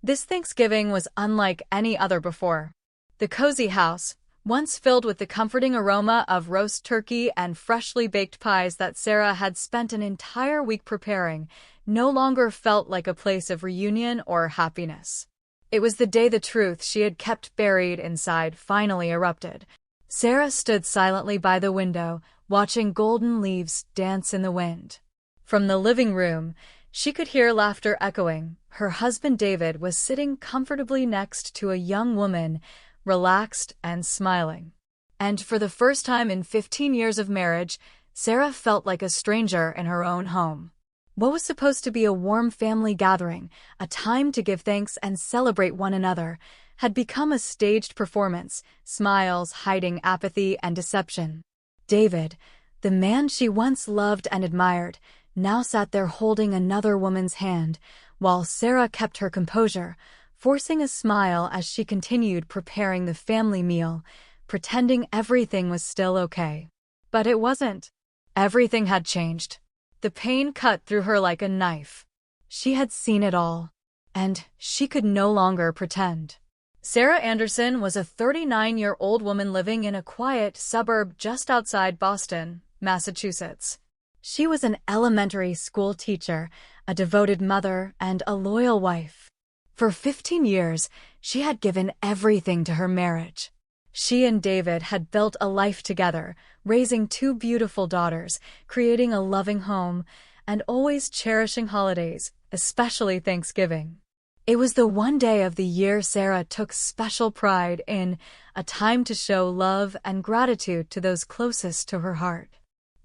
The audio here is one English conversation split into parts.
This Thanksgiving was unlike any other before. The cozy house, once filled with the comforting aroma of roast turkey and freshly baked pies that Sarah had spent an entire week preparing, no longer felt like a place of reunion or happiness. It was the day the truth she had kept buried inside finally erupted. Sarah stood silently by the window, watching golden leaves dance in the wind. From the living room, she could hear laughter echoing. Her husband David was sitting comfortably next to a young woman, relaxed and smiling. And for the first time in 15 years of marriage, Sarah felt like a stranger in her own home. What was supposed to be a warm family gathering, a time to give thanks and celebrate one another, had become a staged performance, smiles hiding apathy and deception. David, the man she once loved and admired, now sat there holding another woman's hand, while Sarah kept her composure, forcing a smile as she continued preparing the family meal, pretending everything was still okay. But it wasn't. Everything had changed. The pain cut through her like a knife. She had seen it all, and she could no longer pretend. Sarah Anderson was a 39-year-old woman living in a quiet suburb just outside Boston, Massachusetts. She was an elementary school teacher, a devoted mother, and a loyal wife. For 15 years, she had given everything to her marriage. She and David had built a life together, raising two beautiful daughters, creating a loving home, and always cherishing holidays, especially Thanksgiving. It was the one day of the year Sarah took special pride in, a time to show love and gratitude to those closest to her heart.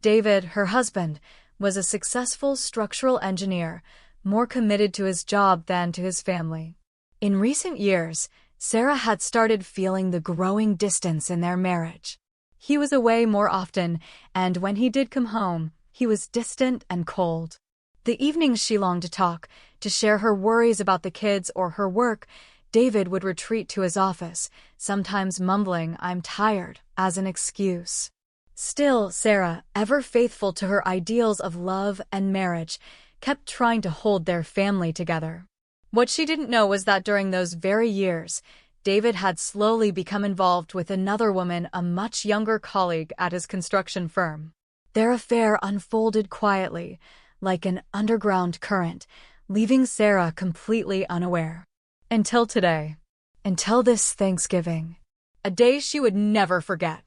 David, her husband, was a successful structural engineer, more committed to his job than to his family. In recent years, Sarah had started feeling the growing distance in their marriage. He was away more often, and when he did come home, he was distant and cold. The evenings she longed to talk, to share her worries about the kids or her work, David would retreat to his office, sometimes mumbling, "I'm tired," as an excuse. Still, Sarah, ever faithful to her ideals of love and marriage, kept trying to hold their family together. What she didn't know was that during those very years, David had slowly become involved with another woman, a much younger colleague at his construction firm. Their affair unfolded quietly, like an underground current, leaving Sarah completely unaware. Until today. Until this Thanksgiving. A day she would never forget.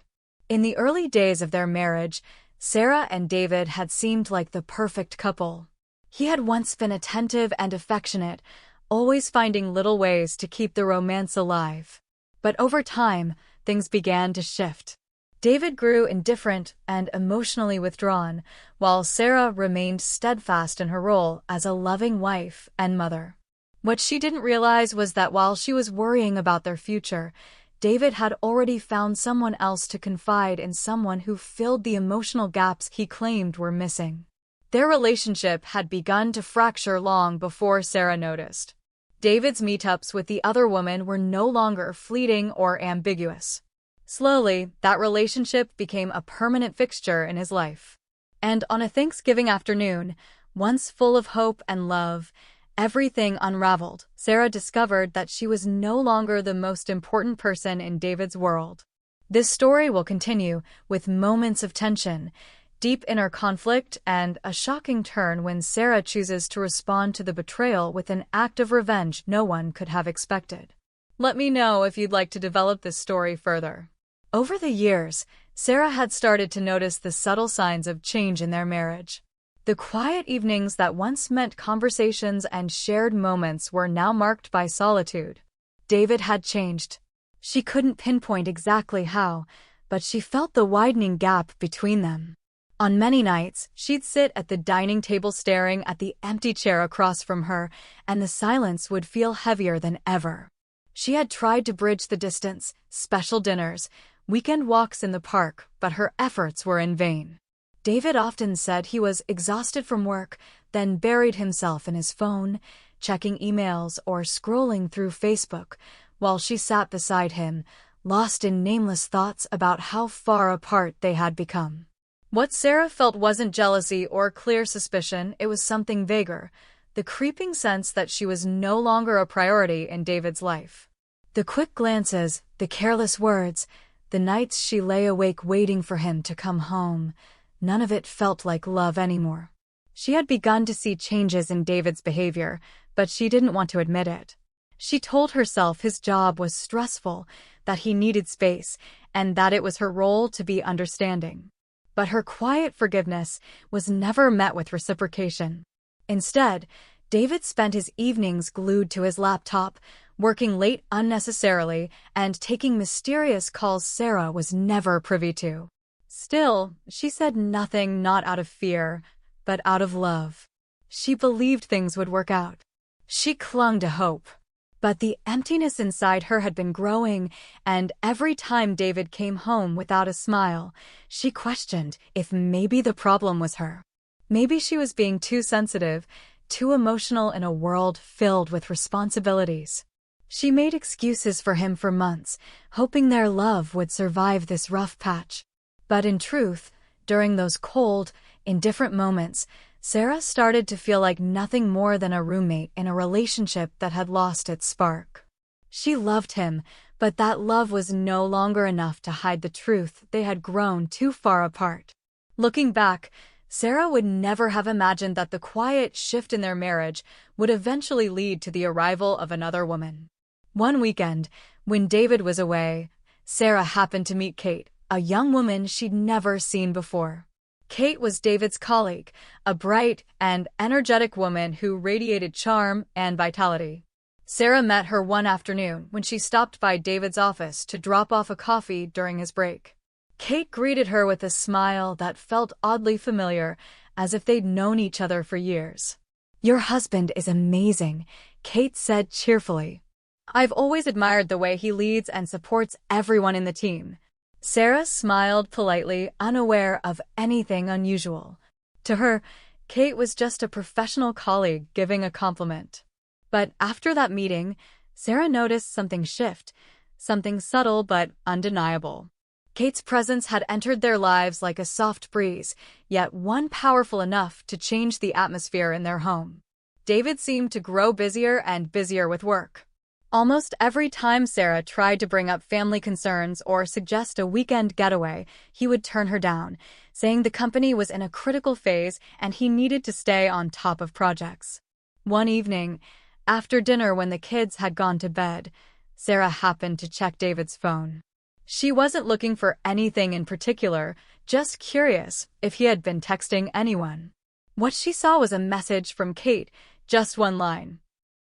In the early days of their marriage, Sarah and David had seemed like the perfect couple. He had once been attentive and affectionate, always finding little ways to keep the romance alive. But over time, things began to shift. David grew indifferent and emotionally withdrawn, while Sarah remained steadfast in her role as a loving wife and mother. What she didn't realize was that while she was worrying about their future, David had already found someone else to confide in, someone who filled the emotional gaps he claimed were missing. Their relationship had begun to fracture long before Sarah noticed. David's meetups with the other woman were no longer fleeting or ambiguous. Slowly, that relationship became a permanent fixture in his life. And on a Thanksgiving afternoon, once full of hope and love, everything unraveled. Sarah discovered that she was no longer the most important person in David's world. This story will continue, with moments of tension, deep inner conflict, and a shocking turn when Sarah chooses to respond to the betrayal with an act of revenge no one could have expected. Let me know if you'd like to develop this story further. Over the years, Sarah had started to notice the subtle signs of change in their marriage. The quiet evenings that once meant conversations and shared moments were now marked by solitude. David had changed. She couldn't pinpoint exactly how, but she felt the widening gap between them. On many nights, she'd sit at the dining table staring at the empty chair across from her, and the silence would feel heavier than ever. She had tried to bridge the distance, special dinners, weekend walks in the park, but her efforts were in vain. David often said he was exhausted from work, then buried himself in his phone, checking emails or scrolling through Facebook, while she sat beside him, lost in nameless thoughts about how far apart they had become. What Sarah felt wasn't jealousy or clear suspicion, it was something vaguer, the creeping sense that she was no longer a priority in David's life. The quick glances, the careless words, the nights she lay awake waiting for him to come home, none of it felt like love anymore. She had begun to see changes in David's behavior, but she didn't want to admit it. She told herself his job was stressful, that he needed space, and that it was her role to be understanding. But her quiet forgiveness was never met with reciprocation. Instead, David spent his evenings glued to his laptop, working late unnecessarily and taking mysterious calls Sarah was never privy to. Still, she said nothing, not out of fear, but out of love. She believed things would work out. She clung to hope. But the emptiness inside her had been growing, and every time David came home without a smile, she questioned if maybe the problem was her. Maybe she was being too sensitive, too emotional in a world filled with responsibilities. She made excuses for him for months, hoping their love would survive this rough patch. But in truth, during those cold, indifferent moments, Sarah started to feel like nothing more than a roommate in a relationship that had lost its spark. She loved him, but that love was no longer enough to hide the truth they had grown too far apart. Looking back, Sarah would never have imagined that the quiet shift in their marriage would eventually lead to the arrival of another woman. One weekend, when David was away, Sarah happened to meet Kate, a young woman she'd never seen before. Kate was David's colleague, a bright and energetic woman who radiated charm and vitality. Sarah met her one afternoon when she stopped by David's office to drop off a coffee during his break. Kate greeted her with a smile that felt oddly familiar, as if they'd known each other for years. "Your husband is amazing," Kate said cheerfully. "I've always admired the way he leads and supports everyone in the team." Sarah smiled politely, unaware of anything unusual. To her, Kate was just a professional colleague giving a compliment. But after that meeting, Sarah noticed something shift, something subtle but undeniable. Kate's presence had entered their lives like a soft breeze, yet one powerful enough to change the atmosphere in their home. David seemed to grow busier and busier with work. Almost every time Sarah tried to bring up family concerns or suggest a weekend getaway, he would turn her down, saying the company was in a critical phase and he needed to stay on top of projects. One evening, after dinner when the kids had gone to bed, Sarah happened to check David's phone. She wasn't looking for anything in particular, just curious if he had been texting anyone. What she saw was a message from Kate, just one line.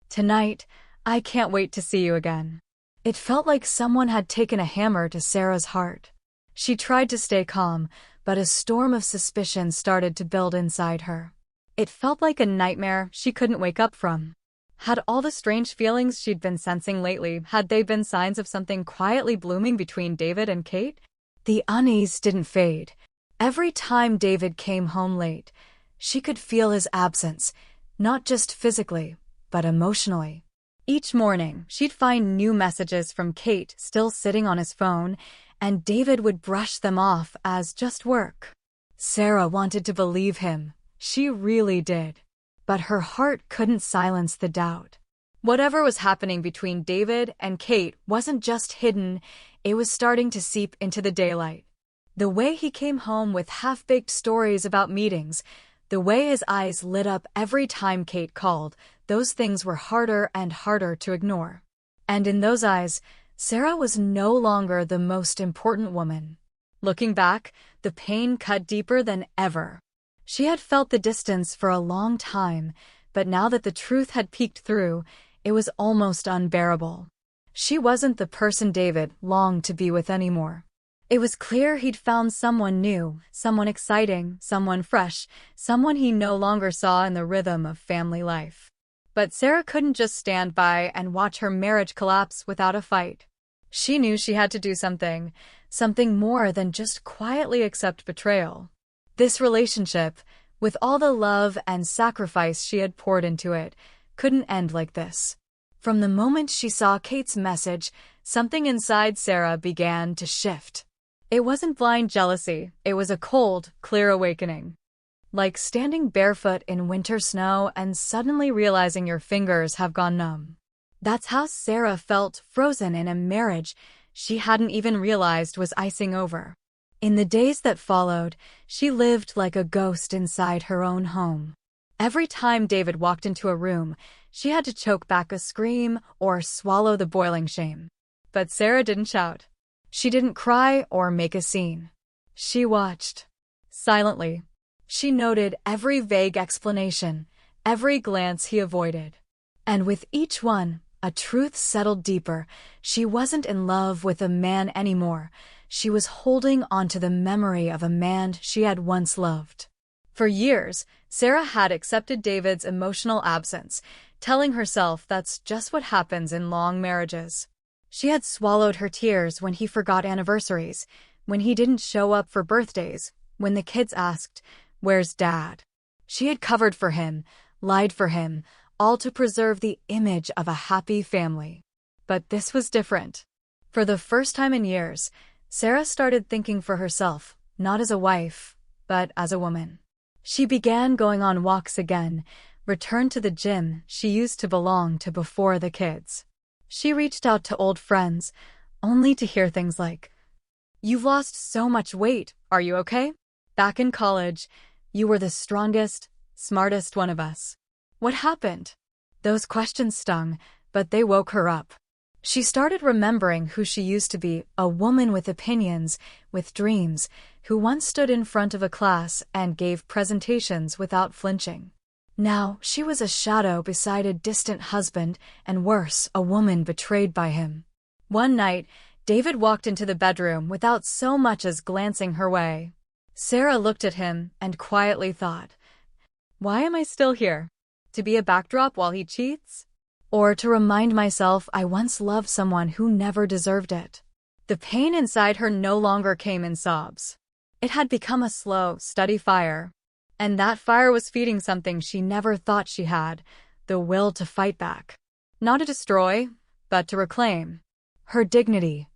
"Tonight, I can't wait to see you again." It felt like someone had taken a hammer to Sarah's heart. She tried to stay calm, but a storm of suspicion started to build inside her. It felt like a nightmare she couldn't wake up from. Had all the strange feelings she'd been sensing lately, had they been signs of something quietly blooming between David and Kate? The unease didn't fade. Every time David came home late, she could feel his absence, not just physically, but emotionally. Each morning, she'd find new messages from Kate still sitting on his phone, and David would brush them off as just work. Sarah wanted to believe him. She really did. But her heart couldn't silence the doubt. Whatever was happening between David and Kate wasn't just hidden, it was starting to seep into the daylight. The way he came home with half-baked stories about meetings, the way his eyes lit up every time Kate called, those things were harder and harder to ignore. And in those eyes, Sarah was no longer the most important woman. Looking back, the pain cut deeper than ever. She had felt the distance for a long time, but now that the truth had peeked through, it was almost unbearable. She wasn't the person David longed to be with anymore. It was clear he'd found someone new, someone exciting, someone fresh, someone he no longer saw in the rhythm of family life. But Sarah couldn't just stand by and watch her marriage collapse without a fight. She knew she had to do something more than just quietly accept betrayal. This relationship, with all the love and sacrifice she had poured into it, couldn't end like this. From the moment she saw Kate's message, something inside Sarah began to shift. It wasn't blind jealousy, it was a cold, clear awakening. like standing barefoot in winter snow and suddenly realizing your fingers have gone numb. That's how Sarah felt, frozen in a marriage she hadn't even realized was icing over. In the days that followed, she lived like a ghost inside her own home. Every time David walked into a room, she had to choke back a scream or swallow the boiling shame. But Sarah didn't shout. She didn't cry or make a scene. She watched. Silently. She noted every vague explanation, every glance he avoided. And with each one, a truth settled deeper. She wasn't in love with a man anymore. She was holding onto the memory of a man she had once loved. For years, Sarah had accepted David's emotional absence, telling herself that's just what happens in long marriages. She had swallowed her tears when he forgot anniversaries, when he didn't show up for birthdays, when the kids asked, "Where's Dad?" She had covered for him, lied for him, all to preserve the image of a happy family. But this was different. For the first time in years, Sarah started thinking for herself, not as a wife, but as a woman. She began going on walks again, returned to the gym she used to belong to before the kids. She reached out to old friends, only to hear things like, "You've lost so much weight, are you okay? Back in college, you were the strongest, smartest one of us. What happened?" Those questions stung, but they woke her up. She started remembering who she used to be, a woman with opinions, with dreams, who once stood in front of a class and gave presentations without flinching. Now, she was a shadow beside a distant husband, and worse, a woman betrayed by him. One night, David walked into the bedroom without so much as glancing her way. Sarah looked at him and quietly thought, "Why am I still here? To be a backdrop while he cheats? Or to remind myself I once loved someone who never deserved it?" The pain inside her no longer came in sobs. It had become a slow, steady fire. And that fire was feeding something she never thought she had, the will to fight back. Not to destroy, but to reclaim. Her dignity,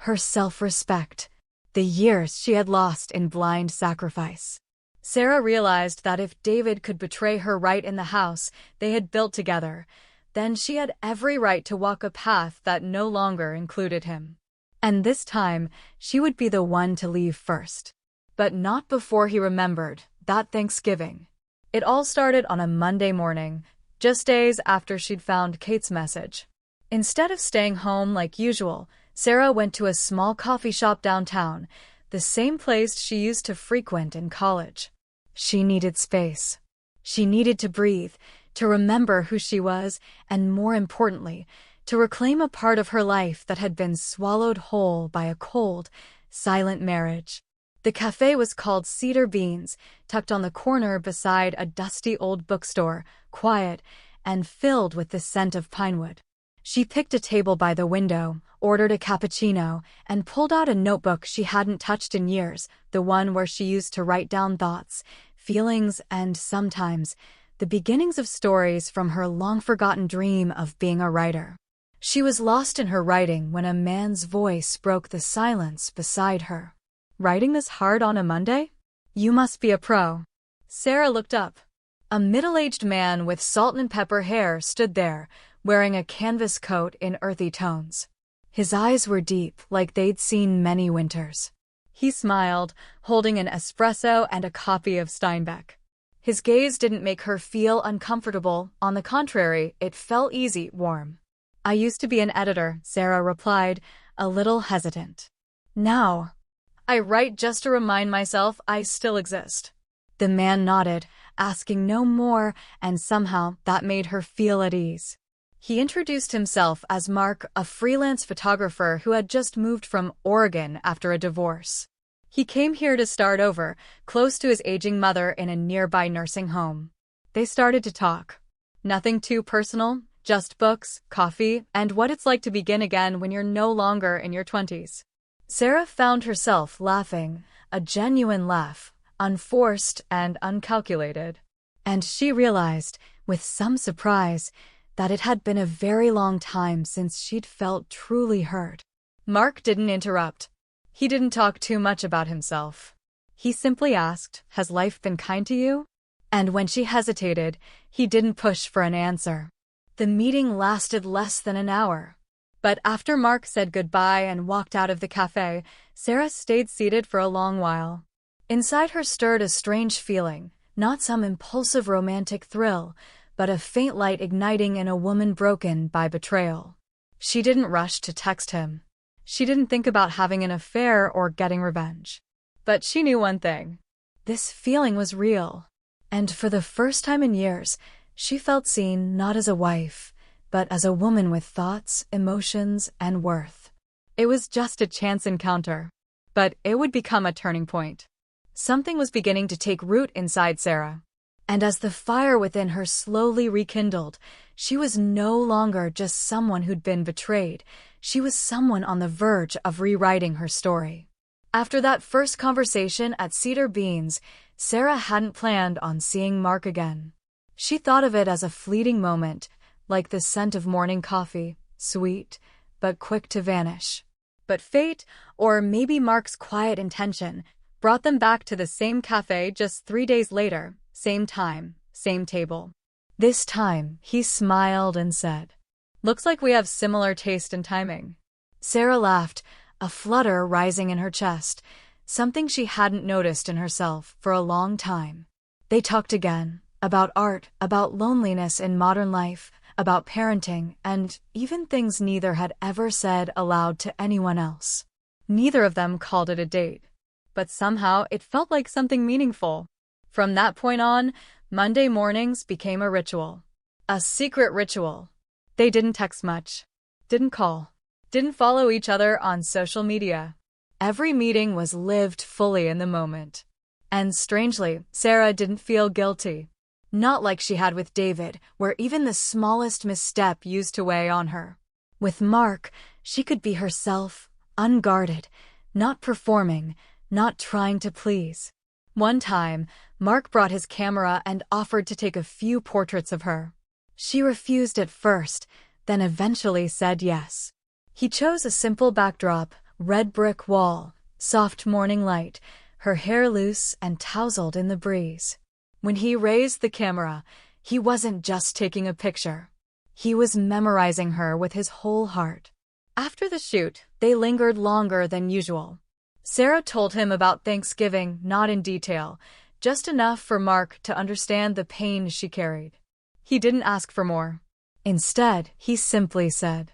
her self-respect, the years she had lost in blind sacrifice. Sarah realized that if David could betray her right in the house they had built together, then she had every right to walk a path that no longer included him. And this time, she would be the one to leave first. But not before he remembered that Thanksgiving. It all started on a Monday morning, just days after she'd found Kate's message. Instead of staying home like usual, Sarah went to a small coffee shop downtown, the same place she used to frequent in college. She needed space. She needed to breathe, to remember who she was, and more importantly, to reclaim a part of her life that had been swallowed whole by a cold, silent marriage. The cafe was called Cedar Beans, tucked on the corner beside a dusty old bookstore, quiet and filled with the scent of pinewood. She picked a table by the window, ordered a cappuccino, and pulled out a notebook she hadn't touched in years, the one where she used to write down thoughts, feelings, and sometimes the beginnings of stories from her long-forgotten dream of being a writer. She was lost in her writing when a man's voice broke the silence beside her. "Writing this hard on a Monday? You must be a pro." Sarah looked up. A middle-aged man with salt and pepper hair stood there, wearing a canvas coat in earthy tones. His eyes were deep, like they'd seen many winters. He smiled, holding an espresso and a copy of Steinbeck. His gaze didn't make her feel uncomfortable. On the contrary, it felt easy, warm. "I used to be an editor," Sarah replied, a little hesitant. "Now, I write just to remind myself I still exist." The man nodded, asking no more, and somehow that made her feel at ease. He introduced himself as Mark, a freelance photographer who had just moved from Oregon after a divorce. He came here to start over, close to his aging mother in a nearby nursing home. They started to talk. Nothing too personal, just books, coffee, and what it's like to begin again when you're no longer in your 20s. Sarah found herself laughing, a genuine laugh, unforced and uncalculated. And she realized, with some surprise, that it had been a very long time since she'd felt truly heard. Mark didn't interrupt. He didn't talk too much about himself. He simply asked, "Has life been kind to you?" And when she hesitated, he didn't push for an answer. The meeting lasted less than an hour. But after Mark said goodbye and walked out of the cafe, Sarah stayed seated for a long while. Inside her stirred a strange feeling, not some impulsive romantic thrill, but a faint light igniting in a woman broken by betrayal. She didn't rush to text him. She didn't think about having an affair or getting revenge. But she knew one thing. This feeling was real. And for the first time in years, she felt seen not as a wife, but as a woman with thoughts, emotions, and worth. It was just a chance encounter, but it would become a turning point. Something was beginning to take root inside Sarah. And as the fire within her slowly rekindled, she was no longer just someone who'd been betrayed. She was someone on the verge of rewriting her story. After that first conversation at Cedar Beans, Sarah hadn't planned on seeing Mark again. She thought of it as a fleeting moment, like the scent of morning coffee, sweet, but quick to vanish. But fate, or maybe Mark's quiet intention, brought them back to the same cafe just 3 days later, same time, same table. This time, he smiled and said, "Looks like we have similar taste and timing." Sarah laughed, a flutter rising in her chest, something she hadn't noticed in herself for a long time. They talked again, about art, about loneliness in modern life, about parenting, and even things neither had ever said aloud to anyone else. Neither of them called it a date, but somehow it felt like something meaningful. From that point on, Monday mornings became a ritual. A secret ritual. They didn't text much, didn't call, didn't follow each other on social media. Every meeting was lived fully in the moment. And strangely, Sarah didn't feel guilty. Not like she had with David, where even the smallest misstep used to weigh on her. With Mark, she could be herself, unguarded, not performing, not trying to please. One time, Mark brought his camera and offered to take a few portraits of her. She refused at first, then eventually said yes. He chose a simple backdrop, red brick wall, soft morning light, her hair loose and tousled in the breeze. When he raised the camera, he wasn't just taking a picture. He was memorizing her with his whole heart. After the shoot, they lingered longer than usual. Sarah told him about Thanksgiving, not in detail, just enough for Mark to understand the pain she carried. He didn't ask for more. Instead, he simply said,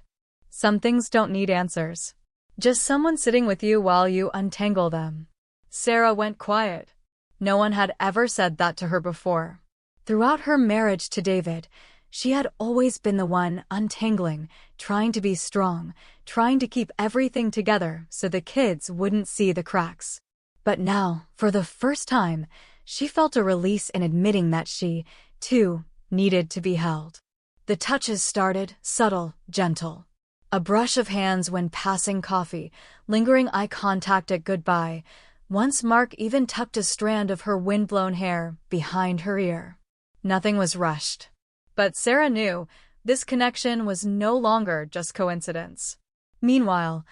"Some things don't need answers. Just someone sitting with you while you untangle them." Sarah went quiet. No one had ever said that to her before. Throughout her marriage to David, she had always been the one untangling, trying to be strong, trying to keep everything together so the kids wouldn't see the cracks. But now, for the first time, she felt a release in admitting that she, too, needed to be held. The touches started, subtle, gentle. A brush of hands when passing coffee, lingering eye contact at goodbye. Once Mark even tucked a strand of her wind-blown hair behind her ear. Nothing was rushed. But Sarah knew this connection was no longer just coincidence. Meanwhile,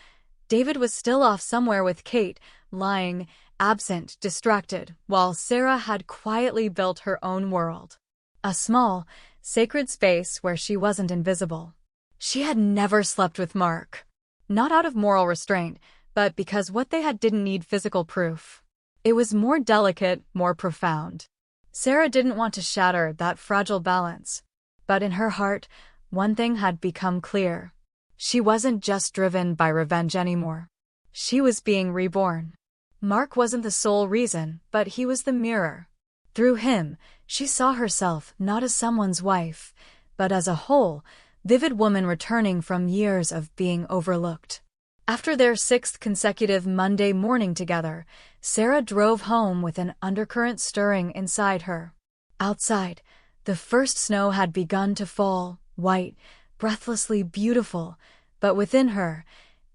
David was still off somewhere with Kate, lying, absent, distracted, while Sarah had quietly built her own world. A small, sacred space where she wasn't invisible. She had never slept with Mark. Not out of moral restraint, but because what they had didn't need physical proof. It was more delicate, more profound. Sarah didn't want to shatter that fragile balance. But in her heart, one thing had become clear. She wasn't just driven by revenge anymore. She was being reborn. Mark wasn't the sole reason, but he was the mirror. Through him, she saw herself not as someone's wife, but as a whole, vivid woman returning from years of being overlooked. After their 6th consecutive Monday morning together, Sarah drove home with an undercurrent stirring inside her. Outside, the first snow had begun to fall, white, breathlessly beautiful, but within her,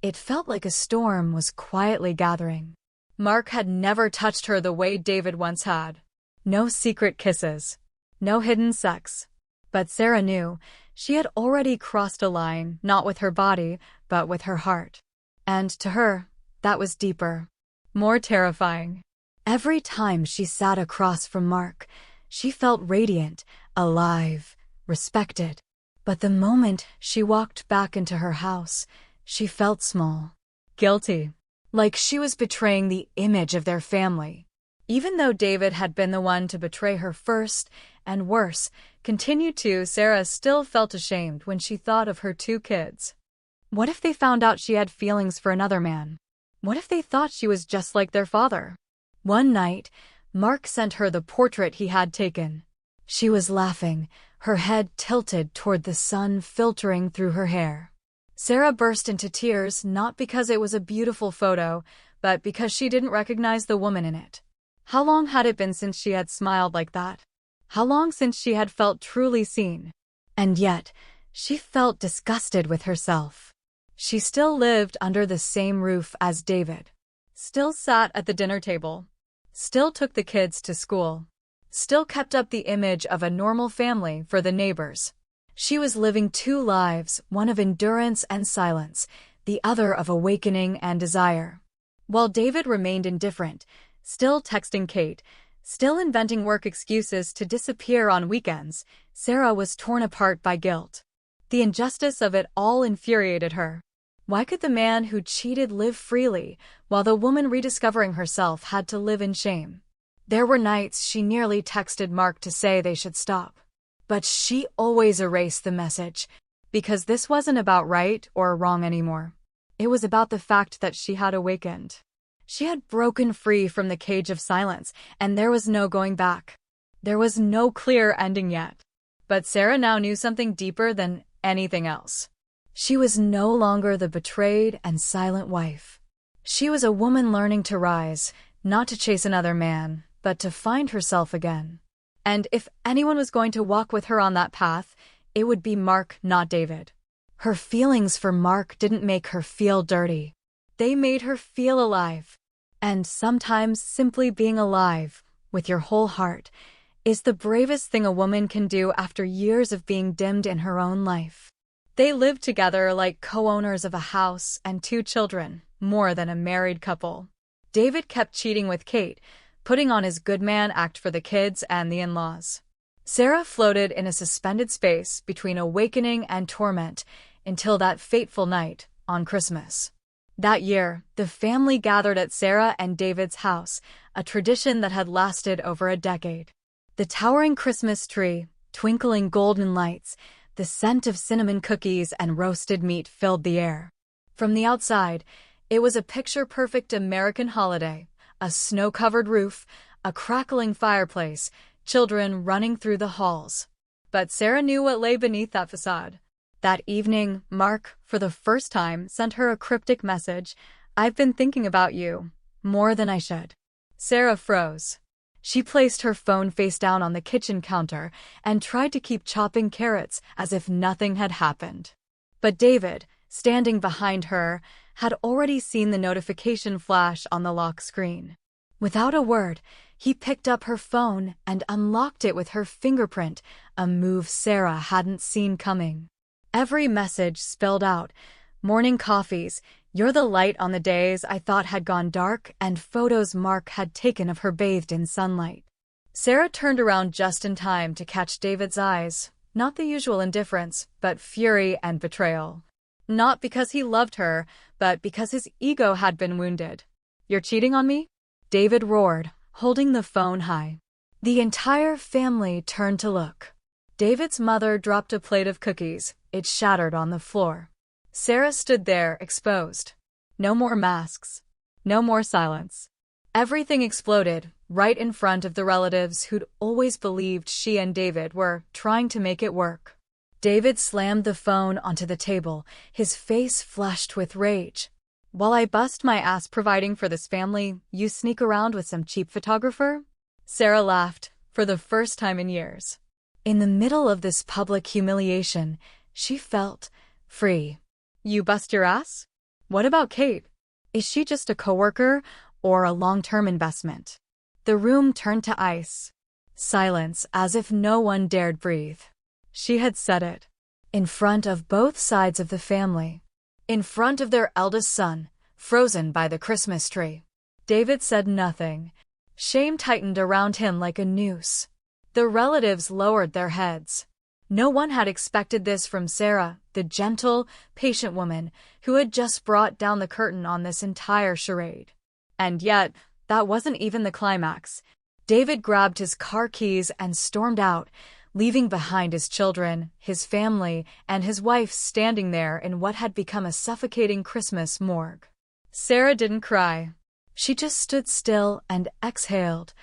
it felt like a storm was quietly gathering. Mark had never touched her the way David once had. No secret kisses. No hidden sex. But Sarah knew she had already crossed a line, not with her body, but with her heart. And to her, that was deeper, more terrifying. Every time she sat across from Mark, She felt radiant, alive, respected. But the moment she walked back into her house, she felt small, guilty, like she was betraying the image of their family. Even though David had been the one to betray her first, and worse, continued to, Sarah still felt ashamed when she thought of her 2 kids. What if they found out she had feelings for another man? What if they thought she was just like their father? One night, Mark sent her the portrait he had taken. She was laughing, her head tilted toward the sun filtering through her hair. Sarah burst into tears not because it was a beautiful photo, but because she didn't recognize the woman in it. How long had it been since she had smiled like that? How long since she had felt truly seen? And yet, she felt disgusted with herself. She still lived under the same roof as David. Still sat at the dinner table. Still took the kids to school. Still kept up the image of a normal family for the neighbors. She was living 2 lives, one of endurance and silence, the other of awakening and desire. While David remained indifferent, still texting Kate, still inventing work excuses to disappear on weekends, Sarah was torn apart by guilt. The injustice of it all infuriated her. Why could the man who cheated live freely, while the woman rediscovering herself had to live in shame? There were nights she nearly texted Mark to say they should stop. But she always erased the message, because this wasn't about right or wrong anymore. It was about the fact that she had awakened. She had broken free from the cage of silence, and there was no going back. There was no clear ending yet. But Sarah now knew something deeper than anything else. She was no longer the betrayed and silent wife. She was a woman learning to rise, not to chase another man, but to find herself again. And if anyone was going to walk with her on that path, it would be Mark, not David. Her feelings for Mark didn't make her feel dirty. They made her feel alive. And sometimes simply being alive, with your whole heart, is the bravest thing a woman can do after years of being dimmed in her own life. They lived together like co-owners of a house and 2 children, more than a married couple. David kept cheating with Kate, putting on his good man act for the kids and the in-laws. Sarah floated in a suspended space between awakening and torment until that fateful night on Christmas. That year, the family gathered at Sarah and David's house, a tradition that had lasted over a decade. The towering Christmas tree, twinkling golden lights, the scent of cinnamon cookies and roasted meat filled the air. From the outside, it was a picture-perfect American holiday, a snow-covered roof, a crackling fireplace, children running through the halls. But Sarah knew what lay beneath that facade. That evening, Mark, for the first time, sent her a cryptic message, "I've been thinking about you, more than I should." Sarah froze. She placed her phone face down on the kitchen counter and tried to keep chopping carrots as if nothing had happened. But David, standing behind her, had already seen the notification flash on the lock screen. Without a word, he picked up her phone and unlocked it with her fingerprint, a move Sarah hadn't seen coming. Every message spelled out, morning coffees, you're the light on the days I thought had gone dark, and photos Mark had taken of her bathed in sunlight. Sarah turned around just in time to catch David's eyes, not the usual indifference, but fury and betrayal. Not because he loved her, but because his ego had been wounded. "You're cheating on me?" David roared, holding the phone high. The entire family turned to look. David's mother dropped a plate of cookies. It shattered on the floor. Sarah stood there, exposed. No more masks. No more silence. Everything exploded, right in front of the relatives who'd always believed she and David were trying to make it work. David slammed the phone onto the table, his face flushed with rage. "While I bust my ass providing for this family, you sneak around with some cheap photographer?" Sarah laughed, for the first time in years. In the middle of this public humiliation, she felt free. "You bust your ass? What about Kate? Is she just a coworker or a long-term investment?" The room turned to ice. Silence, as if no one dared breathe. She had said it. In front of both sides of the family. In front of their eldest son, frozen by the Christmas tree. David said nothing. Shame tightened around him like a noose. The relatives lowered their heads. No one had expected this from Sarah, the gentle, patient woman who had just brought down the curtain on this entire charade. And yet, that wasn't even the climax. David grabbed his car keys and stormed out, leaving behind his children, his family, and his wife standing there in what had become a suffocating Christmas morgue. Sarah didn't cry. She just stood still and exhaled,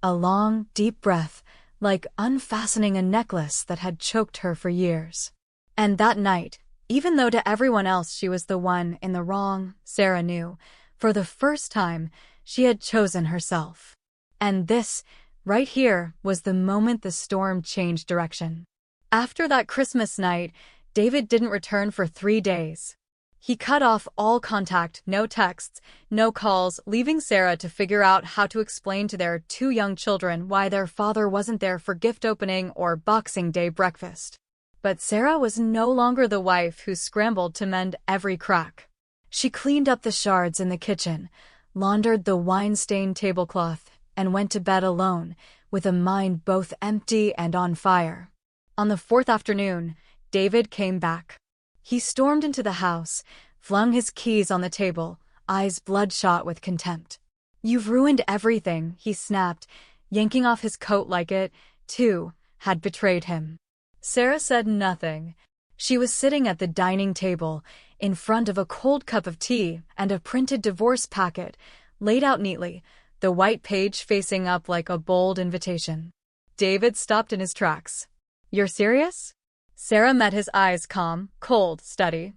a long, deep breath, like unfastening a necklace that had choked her for years. And that night, even though to everyone else she was the one in the wrong, Sarah knew, for the first time, she had chosen herself. And this, right here, was the moment the storm changed direction. After that Christmas night, David didn't return for 3 days. He cut off all contact, no texts, no calls, leaving Sarah to figure out how to explain to their 2 young children why their father wasn't there for gift opening or Boxing Day breakfast. But Sarah was no longer the wife who scrambled to mend every crack. She cleaned up the shards in the kitchen, laundered the wine-stained tablecloth, and went to bed alone, with a mind both empty and on fire. On the 4th afternoon, David came back. He stormed into the house, flung his keys on the table, eyes bloodshot with contempt. "You've ruined everything," he snapped, yanking off his coat like it, too, had betrayed him. Sarah said nothing. She was sitting at the dining table, in front of a cold cup of tea and a printed divorce packet, laid out neatly, the white page facing up like a bold invitation. David stopped in his tracks. "You're serious?" Sarah met his eyes, calm, cold, steady.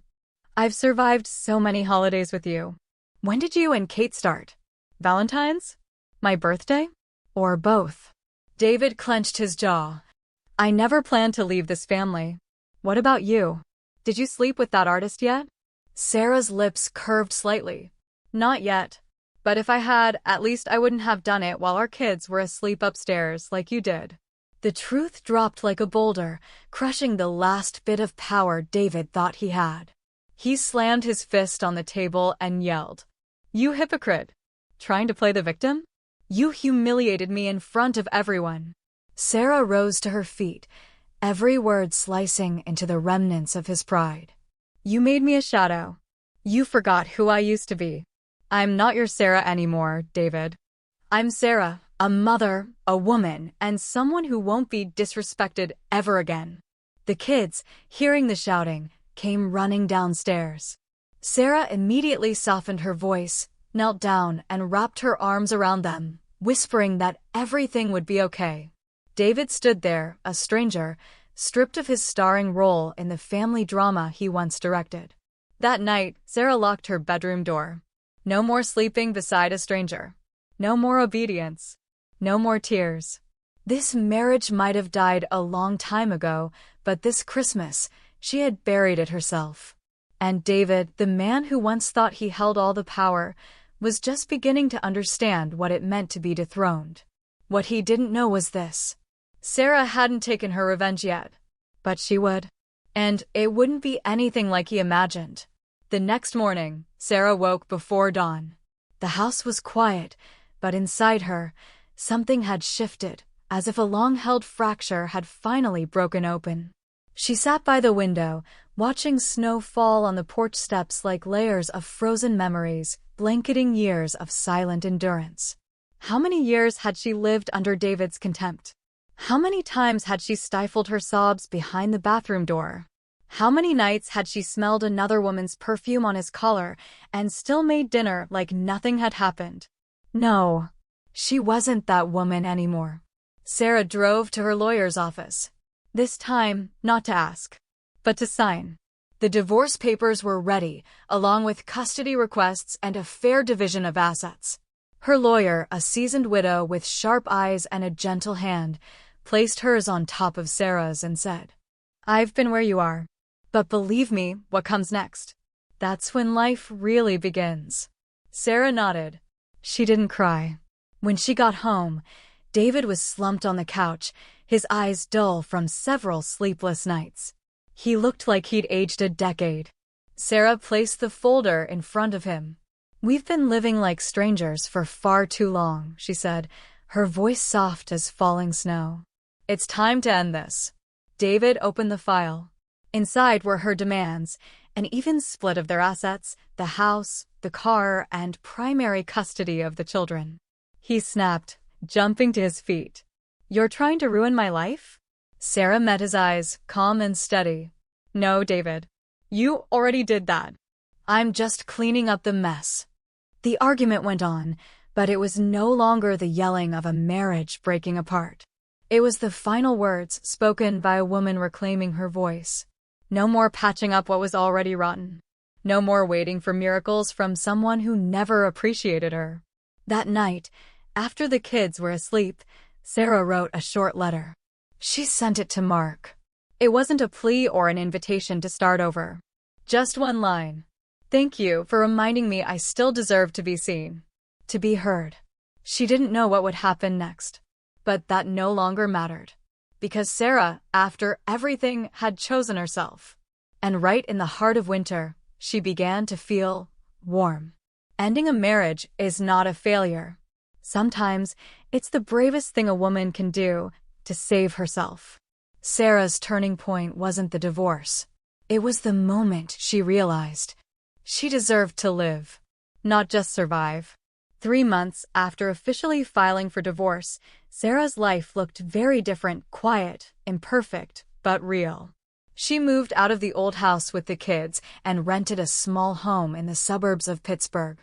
"I've survived so many holidays with you. When did you and Kate start? Valentine's? My birthday? Or both?" David clenched his jaw. "I never planned to leave this family. What about you? Did you sleep with that artist yet?" Sarah's lips curved slightly. "Not yet. But if I had, at least I wouldn't have done it while our kids were asleep upstairs like you did." The truth dropped like a boulder, crushing the last bit of power David thought he had. He slammed his fist on the table and yelled, "You hypocrite! Trying to play the victim? You humiliated me in front of everyone." Sarah rose to her feet, every word slicing into the remnants of his pride. "You made me a shadow. You forgot who I used to be. I'm not your Sarah anymore, David. I'm Sarah, a mother, a woman, and someone who won't be disrespected ever again." The kids, hearing the shouting, came running downstairs. Sarah immediately softened her voice, knelt down, and wrapped her arms around them, whispering that everything would be okay. David stood there, a stranger, stripped of his starring role in the family drama he once directed. That night, Sarah locked her bedroom door. No more sleeping beside a stranger. No more obedience. No more tears. This marriage might have died a long time ago, but this Christmas, she had buried it herself. And David, the man who once thought he held all the power, was just beginning to understand what it meant to be dethroned. What he didn't know was this. Sarah hadn't taken her revenge yet. But she would. And it wouldn't be anything like he imagined. The next morning, Sarah woke before dawn. The house was quiet, but inside her, something had shifted, as if a long-held fracture had finally broken open. She sat by the window, watching snow fall on the porch steps like layers of frozen memories, blanketing years of silent endurance. How many years had she lived under David's contempt? How many times had she stifled her sobs behind the bathroom door? How many nights had she smelled another woman's perfume on his collar and still made dinner like nothing had happened? No, she wasn't that woman anymore. Sarah drove to her lawyer's office. This time, not to ask, but to sign. The divorce papers were ready, along with custody requests and a fair division of assets. Her lawyer, a seasoned widow with sharp eyes and a gentle hand, placed hers on top of Sarah's and said, "I've been where you are. But believe me, what comes next? That's when life really begins." Sarah nodded. She didn't cry. When she got home, David was slumped on the couch, his eyes dull from several sleepless nights. He looked like he'd aged a decade. Sarah placed the folder in front of him. "We've been living like strangers for far too long," she said, her voice soft as falling snow. It's time to end this. David opened the file. Inside were her demands, an even split of their assets, the house, the car, and primary custody of the children. He snapped, jumping to his feet. You're trying to ruin my life? Sarah met his eyes, calm and steady. No, David. You already did that. I'm just cleaning up the mess. The argument went on, but it was no longer the yelling of a marriage breaking apart. It was the final words spoken by a woman reclaiming her voice. No more patching up what was already rotten. No more waiting for miracles from someone who never appreciated her. That night, after the kids were asleep, Sarah wrote a short letter. She sent it to Mark. It wasn't a plea or an invitation to start over. Just one line. Thank you for reminding me I still deserve to be seen. To be heard. She didn't know what would happen next. But that no longer mattered. Because Sarah, after everything, had chosen herself. And right in the heart of winter, she began to feel warm. Ending a marriage is not a failure. Sometimes, it's the bravest thing a woman can do to save herself. Sarah's turning point wasn't the divorce. It was the moment she realized she deserved to live, not just survive. 3 months after officially filing for divorce, Sarah's life looked very different, quiet, imperfect, but real. She moved out of the old house with the kids and rented a small home in the suburbs of Pittsburgh.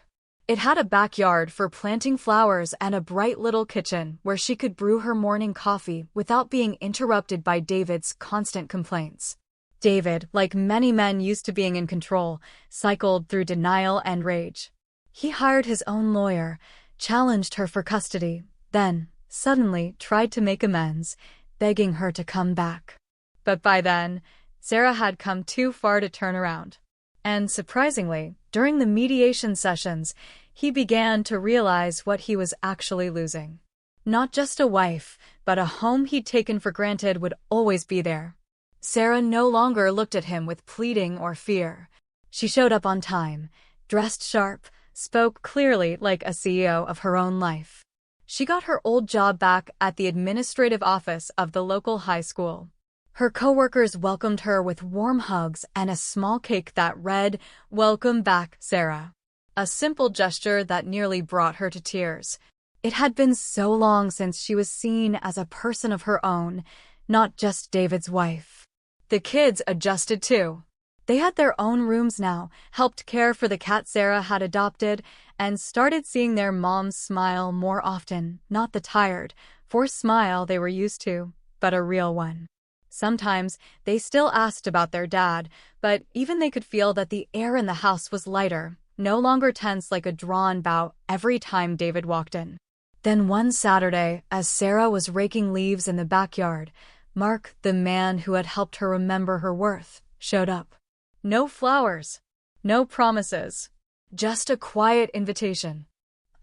It had a backyard for planting flowers and a bright little kitchen where she could brew her morning coffee without being interrupted by David's constant complaints. David, like many men used to being in control, cycled through denial and rage. He hired his own lawyer, challenged her for custody, then, suddenly, tried to make amends, begging her to come back. But by then, Sarah had come too far to turn around. And surprisingly, during the mediation sessions, he began to realize what he was actually losing. Not just a wife, but a home he'd taken for granted would always be there. Sarah no longer looked at him with pleading or fear. She showed up on time, dressed sharp, spoke clearly like a CEO of her own life. She got her old job back at the administrative office of the local high school. Her coworkers welcomed her with warm hugs and a small cake that read, "Welcome back, Sarah." A simple gesture that nearly brought her to tears. It had been so long since she was seen as a person of her own, not just David's wife. The kids adjusted too. They had their own rooms now, helped care for the cat Sarah had adopted, and started seeing their moms smile more often, not the tired, forced smile they were used to, but a real one. Sometimes, they still asked about their dad, but even they could feel that the air in the house was lighter, no longer tense like a drawn bout every time David walked in. Then one Saturday, as Sarah was raking leaves in the backyard, Mark, the man who had helped her remember her worth, showed up. No flowers. No promises. Just a quiet invitation.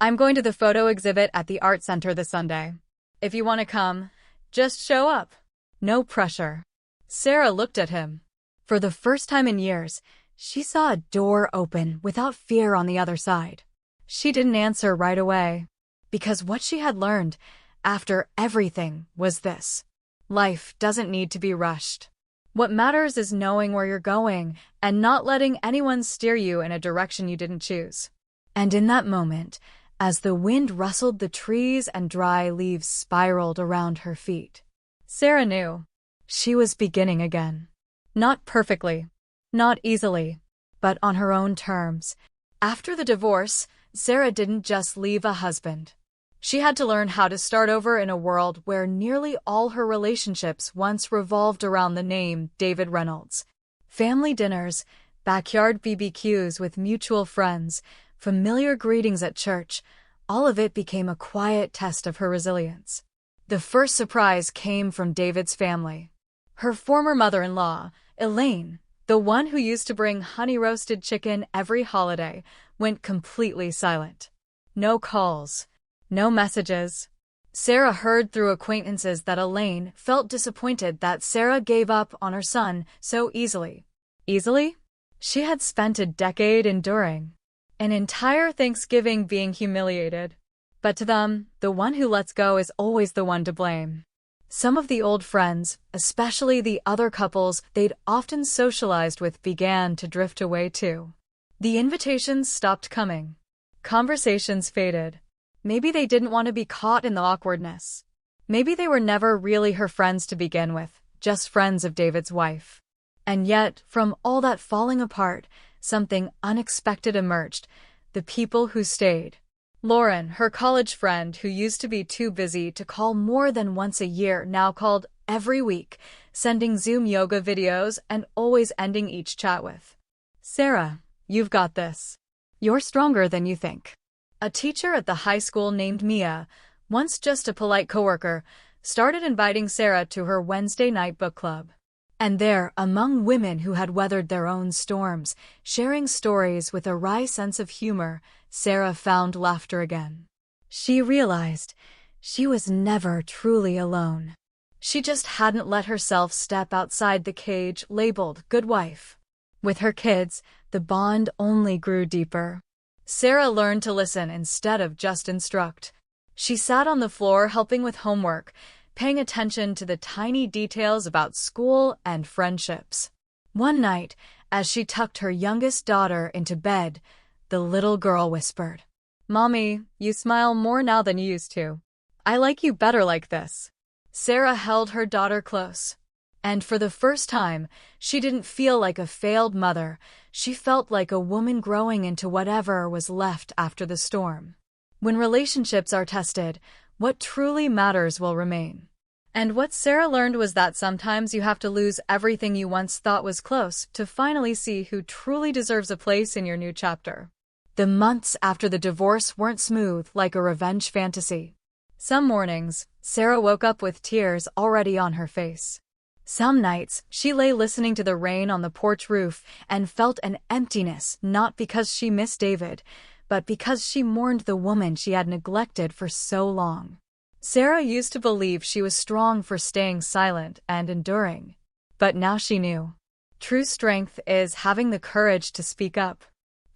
I'm going to the photo exhibit at the art center this Sunday. If you want to come, just show up. No pressure. Sarah looked at him. For the first time in years, she saw a door open without fear on the other side. She didn't answer right away. Because what she had learned, after everything, was this. Life doesn't need to be rushed. What matters is knowing where you're going and not letting anyone steer you in a direction you didn't choose. And in that moment, as the wind rustled the trees and dry leaves spiraled around her feet, Sarah knew she was beginning again. Not perfectly, not easily, but on her own terms. After the divorce, Sarah didn't just leave a husband. She had to learn how to start over in a world where nearly all her relationships once revolved around the name David Reynolds. Family dinners, backyard BBQs with mutual friends, familiar greetings at church, all of it became a quiet test of her resilience. The first surprise came from David's family. Her former mother-in-law, Elaine, the one who used to bring honey-roasted chicken every holiday, went completely silent. No calls. No messages. Sarah heard through acquaintances that Elaine felt disappointed that Sarah gave up on her son so easily. Easily? She had spent a decade enduring. An entire Thanksgiving being humiliated. But to them, the one who lets go is always the one to blame. Some of the old friends, especially the other couples they'd often socialized with, began to drift away too. The invitations stopped coming. Conversations faded. Maybe they didn't want to be caught in the awkwardness. Maybe they were never really her friends to begin with, just friends of David's wife. And yet, from all that falling apart, something unexpected emerged: the people who stayed. Lauren, her college friend who used to be too busy to call more than once a year, now called every week, sending Zoom yoga videos and always ending each chat with, "Sarah, you've got this. You're stronger than you think." A teacher at the high school named Mia, once just a polite coworker, started inviting Sarah to her Wednesday night book club. And there, among women who had weathered their own storms, sharing stories with a wry sense of humor, Sarah found laughter again. She realized she was never truly alone. She just hadn't let herself step outside the cage labeled good wife. With her kids, the bond only grew deeper. Sarah learned to listen instead of just instruct. She sat on the floor helping with homework, paying attention to the tiny details about school and friendships. One night, as she tucked her youngest daughter into bed, the little girl whispered, "Mommy, you smile more now than you used to. I like you better like this." Sarah held her daughter close. And for the first time, she didn't feel like a failed mother. She felt like a woman growing into whatever was left after the storm. When relationships are tested, what truly matters will remain. And what Sarah learned was that sometimes you have to lose everything you once thought was close to finally see who truly deserves a place in your new chapter. The months after the divorce weren't smooth like a revenge fantasy. Some mornings, Sarah woke up with tears already on her face. Some nights, she lay listening to the rain on the porch roof and felt an emptiness, not because she missed David, but because she mourned the woman she had neglected for so long. Sarah used to believe she was strong for staying silent and enduring. But now she knew. True strength is having the courage to speak up.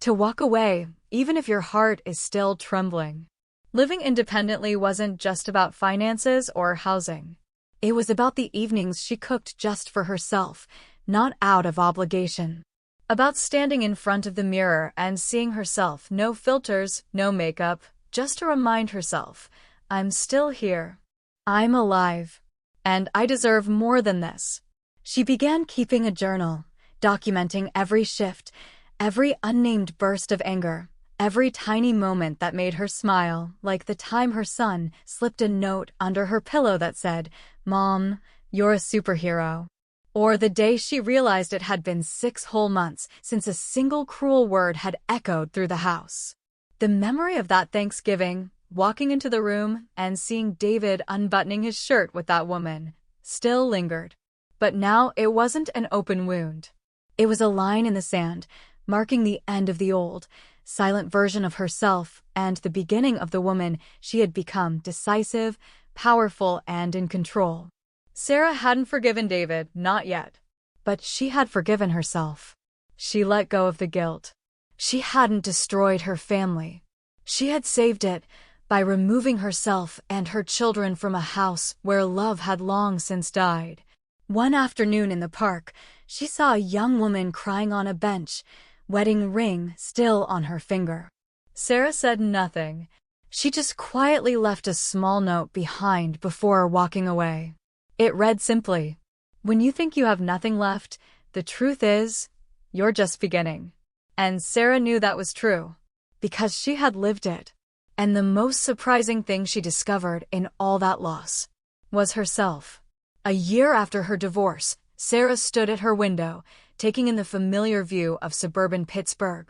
To walk away, even if your heart is still trembling. Living independently wasn't just about finances or housing. It was about the evenings she cooked just for herself, not out of obligation. About standing in front of the mirror and seeing herself, no filters, no makeup, just to remind herself, "I'm still here. I'm alive. And I deserve more than this." She began keeping a journal, documenting every shift, every unnamed burst of anger, every tiny moment that made her smile, like the time her son slipped a note under her pillow that said, "Mom, you're a superhero." Or the day she realized it had been 6 whole months since a single cruel word had echoed through the house. The memory of that Thanksgiving, walking into the room and seeing David unbuttoning his shirt with that woman, still lingered. But now it wasn't an open wound. It was a line in the sand, marking the end of the old, silent version of herself and the beginning of the woman she had become: decisive, powerful, and in control. Sarah hadn't forgiven David, not yet. But she had forgiven herself. She let go of the guilt. She hadn't destroyed her family. She had saved it by removing herself and her children from a house where love had long since died. One afternoon in the park, she saw a young woman crying on a bench, wedding ring still on her finger. Sarah said nothing. She just quietly left a small note behind before walking away. It read simply, "When you think you have nothing left, the truth is, you're just beginning." And Sarah knew that was true, because she had lived it. And the most surprising thing she discovered in all that loss was herself. A year after her divorce, Sarah stood at her window, taking in the familiar view of suburban Pittsburgh.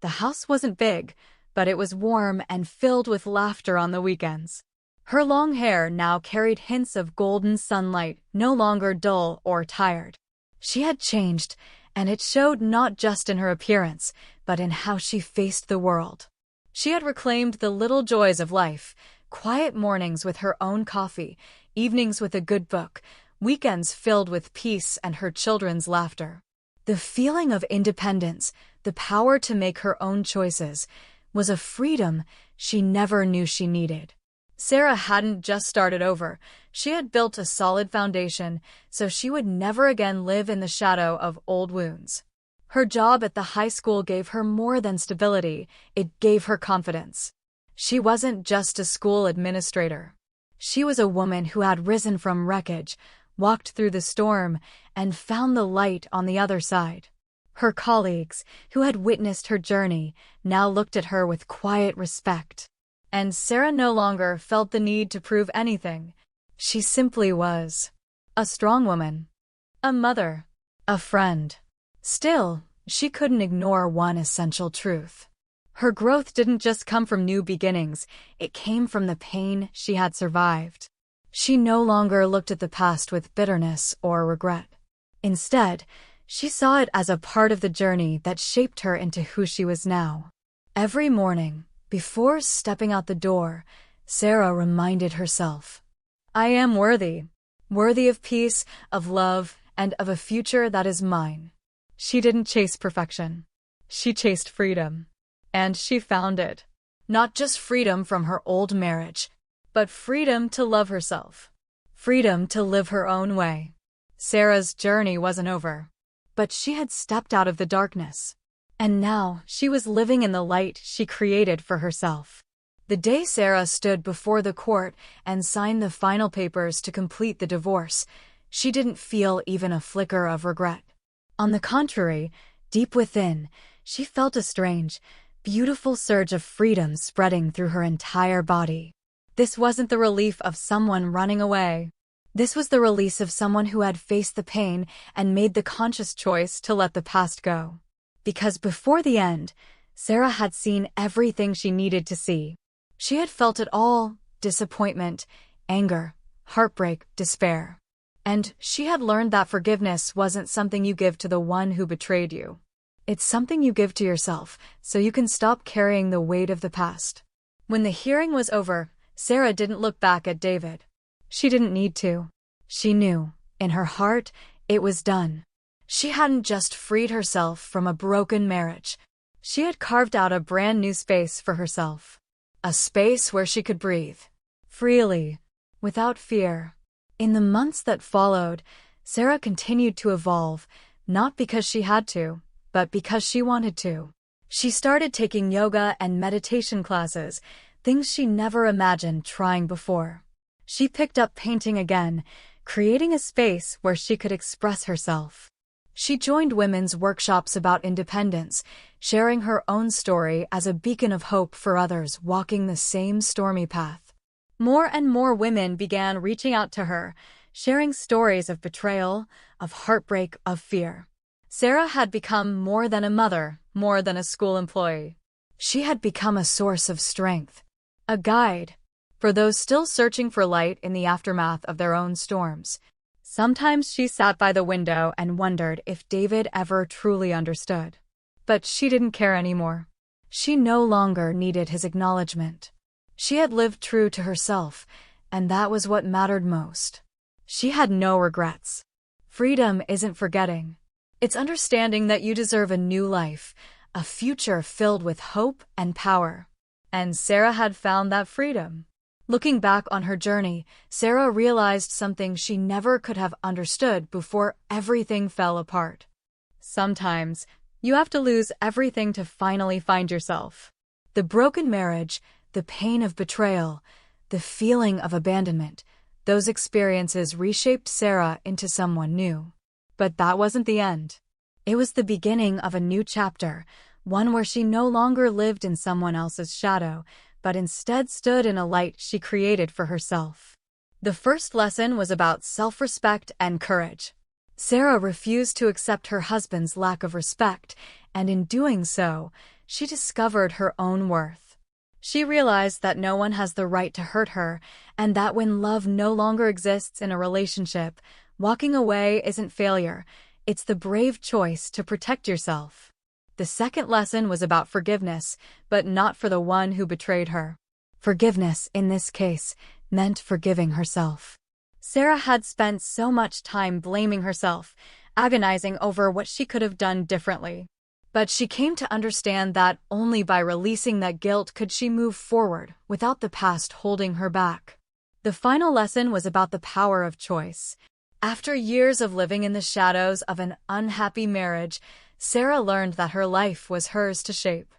The house wasn't big, but it was warm and filled with laughter on the weekends. Her long hair now carried hints of golden sunlight, no longer dull or tired. She had changed, and it showed not just in her appearance, but in how she faced the world. She had reclaimed the little joys of life: quiet mornings with her own coffee, evenings with a good book, weekends filled with peace and her children's laughter. The feeling of independence, the power to make her own choices, was a freedom she never knew she needed. Sarah hadn't just started over. She had built a solid foundation, so she would never again live in the shadow of old wounds. Her job at the high school gave her more than stability, it gave her confidence. She wasn't just a school administrator. She was a woman who had risen from wreckage, walked through the storm, and found the light on the other side. Her colleagues, who had witnessed her journey, now looked at her with quiet respect. And Sarah no longer felt the need to prove anything. She simply was. A strong woman. A mother. A friend. Still, she couldn't ignore one essential truth. Her growth didn't just come from new beginnings, it came from the pain she had survived. She no longer looked at the past with bitterness or regret. Instead, she saw it as a part of the journey that shaped her into who she was now. Every morning, before stepping out the door, Sarah reminded herself, "I am worthy. Worthy of peace, of love, and of a future that is mine." She didn't chase perfection. She chased freedom. And she found it. Not just freedom from her old marriage, but freedom to love herself. Freedom to live her own way. Sarah's journey wasn't over. But she had stepped out of the darkness. And now she was living in the light she created for herself. The day Sarah stood before the court and signed the final papers to complete the divorce, she didn't feel even a flicker of regret. On the contrary, deep within, she felt a strange, beautiful surge of freedom spreading through her entire body. This wasn't the relief of someone running away. This was the release of someone who had faced the pain and made the conscious choice to let the past go. Because before the end, Sarah had seen everything she needed to see. She had felt it all: disappointment, anger, heartbreak, despair. And she had learned that forgiveness wasn't something you give to the one who betrayed you. It's something you give to yourself, so you can stop carrying the weight of the past. When the hearing was over, Sarah didn't look back at David. She didn't need to. She knew, in her heart, it was done. She hadn't just freed herself from a broken marriage. She had carved out a brand new space for herself. A space where she could breathe. Freely. Without fear. In the months that followed, Sarah continued to evolve, not because she had to, but because she wanted to. She started taking yoga and meditation classes, things she never imagined trying before. She picked up painting again, creating a space where she could express herself. She joined women's workshops about independence, sharing her own story as a beacon of hope for others walking the same stormy path. More and more women began reaching out to her, sharing stories of betrayal, of heartbreak, of fear. Sarah had become more than a mother, more than a school employee. She had become a source of strength, a guide, for those still searching for light in the aftermath of their own storms. Sometimes she sat by the window and wondered if David ever truly understood. But she didn't care anymore. She no longer needed his acknowledgement. She had lived true to herself, and that was what mattered most. She had no regrets. Freedom isn't forgetting. It's understanding that you deserve a new life, a future filled with hope and power. And Sarah had found that freedom. Looking back on her journey, Sarah realized something she never could have understood before everything fell apart. Sometimes, you have to lose everything to finally find yourself. The broken marriage, the pain of betrayal, the feeling of abandonment, those experiences reshaped Sarah into someone new. But that wasn't the end. It was the beginning of a new chapter, one where she no longer lived in someone else's shadow, but instead stood in a light she created for herself. The first lesson was about self-respect and courage. Sarah refused to accept her husband's lack of respect, and in doing so, she discovered her own worth. She realized that no one has the right to hurt her, and that when love no longer exists in a relationship, walking away isn't failure, it's the brave choice to protect yourself. The second lesson was about forgiveness, but not for the one who betrayed her. Forgiveness, in this case, meant forgiving herself. Sarah had spent so much time blaming herself, agonizing over what she could have done differently. But she came to understand that only by releasing that guilt could she move forward without the past holding her back. The final lesson was about the power of choice. After years of living in the shadows of an unhappy marriage, Sarah learned that her life was hers to shape.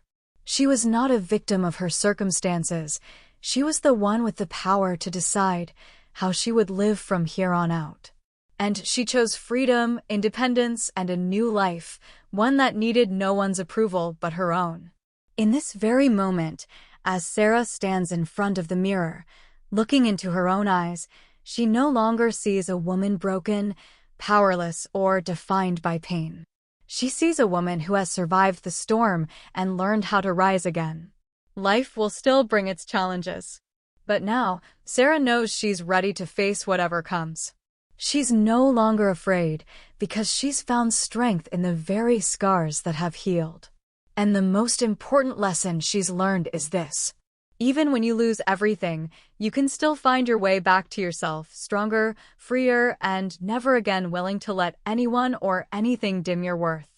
She was not a victim of her circumstances. She was the one with the power to decide how she would live from here on out. And she chose freedom, independence, and a new life, one that needed no one's approval but her own. In this very moment, as Sarah stands in front of the mirror, looking into her own eyes, she no longer sees a woman broken, powerless, or defined by pain. She sees a woman who has survived the storm and learned how to rise again. Life will still bring its challenges. But now, Sarah knows she's ready to face whatever comes. She's no longer afraid because she's found strength in the very scars that have healed. And the most important lesson she's learned is this: even when you lose everything, you can still find your way back to yourself, stronger, freer, and never again willing to let anyone or anything dim your worth.